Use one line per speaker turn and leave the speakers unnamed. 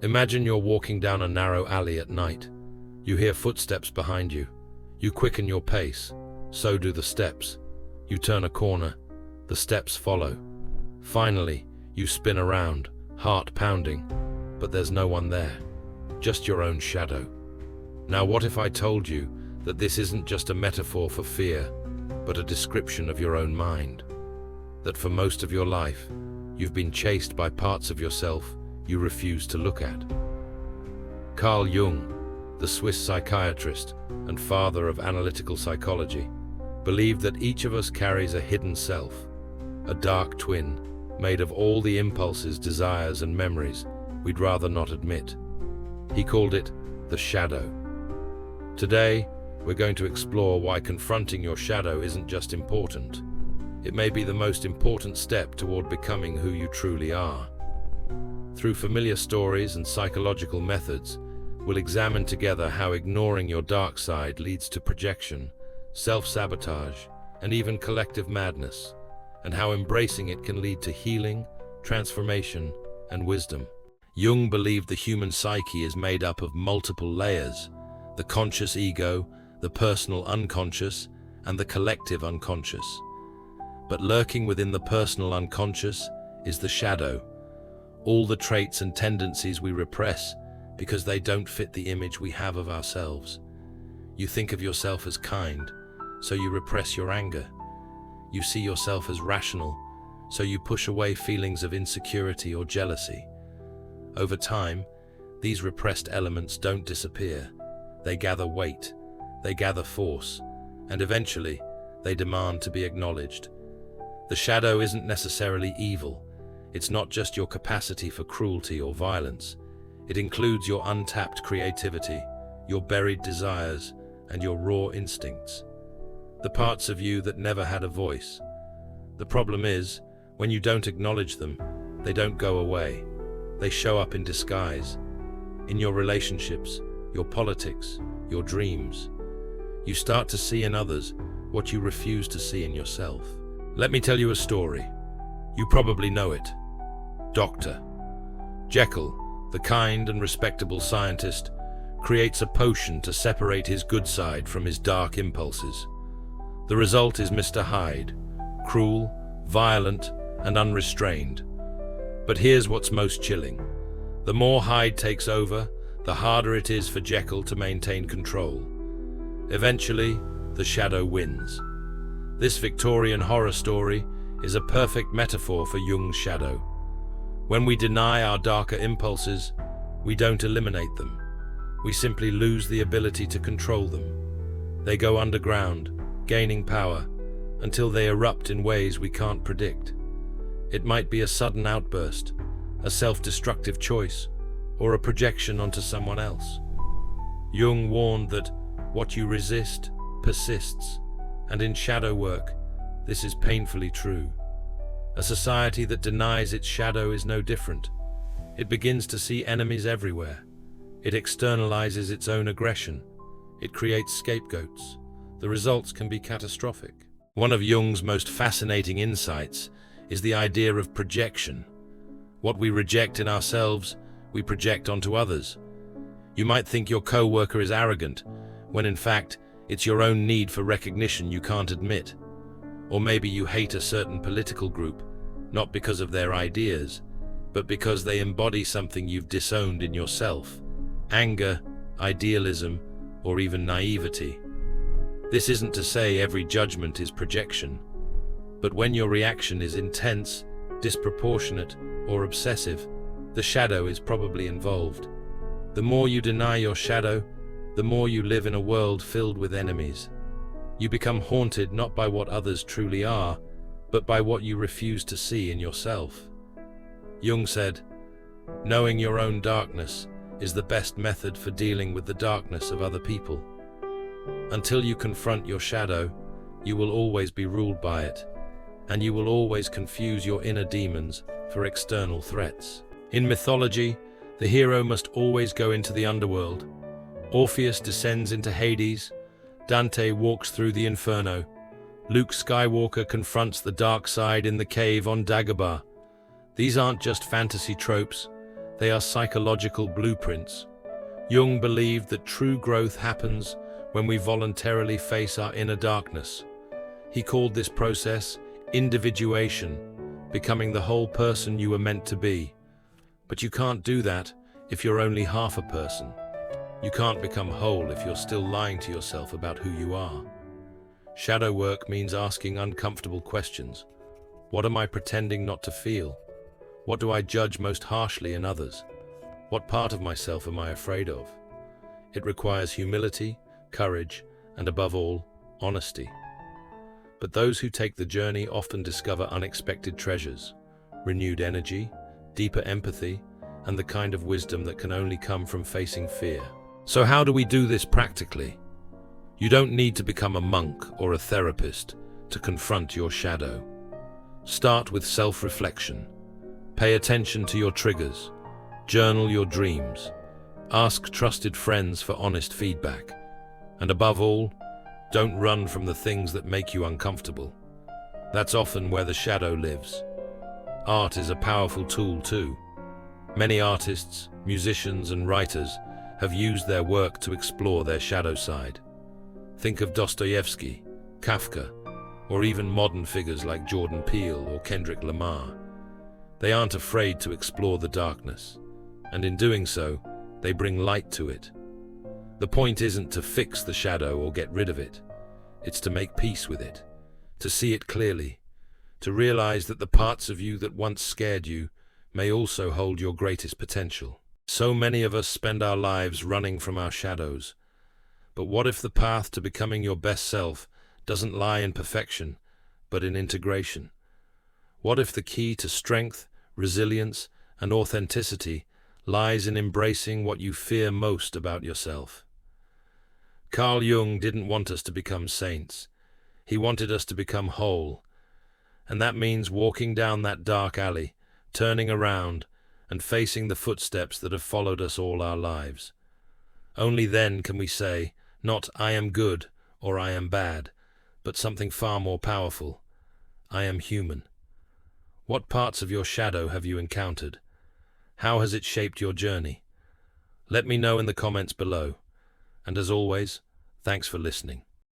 Imagine you're walking down a narrow alley at night. You hear footsteps behind you. You quicken your pace. So do the steps. You turn a corner. The steps follow. Finally, you spin around, heart pounding, but there's no one there. Just your own shadow. Now, what if I told you that this isn't just a metaphor for fear, but a description of your own mind? That for most of your life, you've been chased by parts of yourself you refuse to look at. Carl Jung, the Swiss psychiatrist and father of analytical psychology, believed that each of us carries a hidden self, a dark twin made of all the impulses, desires, and memories we'd rather not admit. He called it the shadow. Today, we're going to explore why confronting your shadow isn't just important. It may be the most important step toward becoming who you truly are. Through familiar stories and psychological methods, we'll examine together how ignoring your dark side leads to projection, self-sabotage, and even collective madness, and how embracing it can lead to healing, transformation, and wisdom. Jung believed the human psyche is made up of multiple layers: the conscious ego, the personal unconscious, and the collective unconscious. But lurking within the personal unconscious is the shadow, all the traits and tendencies we repress because they don't fit the image we have of ourselves. You think of yourself as kind, so you repress your anger. You see yourself as rational, so you push away feelings of insecurity or jealousy. Over time, these repressed elements don't disappear. They gather weight, they gather force, and eventually, they demand to be acknowledged. The shadow isn't necessarily evil. It's not just your capacity for cruelty or violence. It includes your untapped creativity, your buried desires, and your raw instincts. The parts of you that never had a voice. The problem is, when you don't acknowledge them, they don't go away. They show up in disguise. In your relationships, your politics, your dreams. You start to see in others what you refuse to see in yourself. Let me tell you a story. You probably know it. Dr. Jekyll, the kind and respectable scientist, creates a potion to separate his good side from his dark impulses. The result is Mr. Hyde, cruel, violent, and unrestrained. But here's what's most chilling. The more Hyde takes over, the harder it is for Jekyll to maintain control. Eventually, the shadow wins. This Victorian horror story is a perfect metaphor for Jung's shadow. When we deny our darker impulses, we don't eliminate them. We simply lose the ability to control them. They go underground, gaining power, until they erupt in ways we can't predict. It might be a sudden outburst, a self-destructive choice, or a projection onto someone else. Jung warned that what you resist persists, and in shadow work, this is painfully true. A society that denies its shadow is no different. It begins to see enemies everywhere. It externalizes its own aggression. It creates scapegoats. The results can be catastrophic. One of Jung's most fascinating insights is the idea of projection. What we reject in ourselves, we project onto others. You might think your co-worker is arrogant, when in fact, it's your own need for recognition you can't admit. Or maybe you hate a certain political group, not because of their ideas, but because they embody something you've disowned in yourself: anger, idealism, or even naivety. This isn't to say every judgment is projection, but when your reaction is intense, disproportionate, or obsessive, the shadow is probably involved. The more you deny your shadow, the more you live in a world filled with enemies. You become haunted not by what others truly are, but by what you refuse to see in yourself. Jung said, "Knowing your own darkness is the best method for dealing with the darkness of other people. Until you confront your shadow, you will always be ruled by it, and you will always confuse your inner demons for external threats." In mythology, the hero must always go into the underworld. Orpheus descends into Hades, Dante walks through the Inferno, Luke Skywalker confronts the dark side in the cave on Dagobah. These aren't just fantasy tropes, They are psychological blueprints. Jung believed that true growth happens when we voluntarily face our inner darkness. He called this process individuation, becoming the whole person you were meant to be. But you can't do that if you're only half a person. You can't become whole if you're still lying to yourself about who you are. Shadow work means asking uncomfortable questions. What am I pretending not to feel? What do I judge most harshly in others? What part of myself am I afraid of? It requires humility, courage, and above all, honesty. But those who take the journey often discover unexpected treasures, renewed energy, deeper empathy, and the kind of wisdom that can only come from facing fear. So how do we do this practically? You don't need to become a monk or a therapist to confront your shadow. Start with self-reflection. Pay attention to your triggers. Journal your dreams. Ask trusted friends for honest feedback. And above all, don't run from the things that make you uncomfortable. That's often where the shadow lives. Art is a powerful tool too. Many artists, musicians, and writers have used their work to explore their shadow side. Think of Dostoevsky, Kafka, or even modern figures like Jordan Peele or Kendrick Lamar. They aren't afraid to explore the darkness, and in doing so, they bring light to it. The point isn't to fix the shadow or get rid of it. It's to make peace with it, to see it clearly, to realize that the parts of you that once scared you may also hold your greatest potential. So many of us spend our lives running from our shadows. But what if the path to becoming your best self doesn't lie in perfection, but in integration? What if the key to strength, resilience, and authenticity lies in embracing what you fear most about yourself? Carl Jung didn't want us to become saints. He wanted us to become whole. And that means walking down that dark alley, turning around, and facing the footsteps that have followed us all our lives. Only then can we say, not "I am good" or "I am bad," but something far more powerful: "I am human." What parts of your shadow have you encountered? How has it shaped your journey? Let me know in the comments below. And as always, thanks for listening.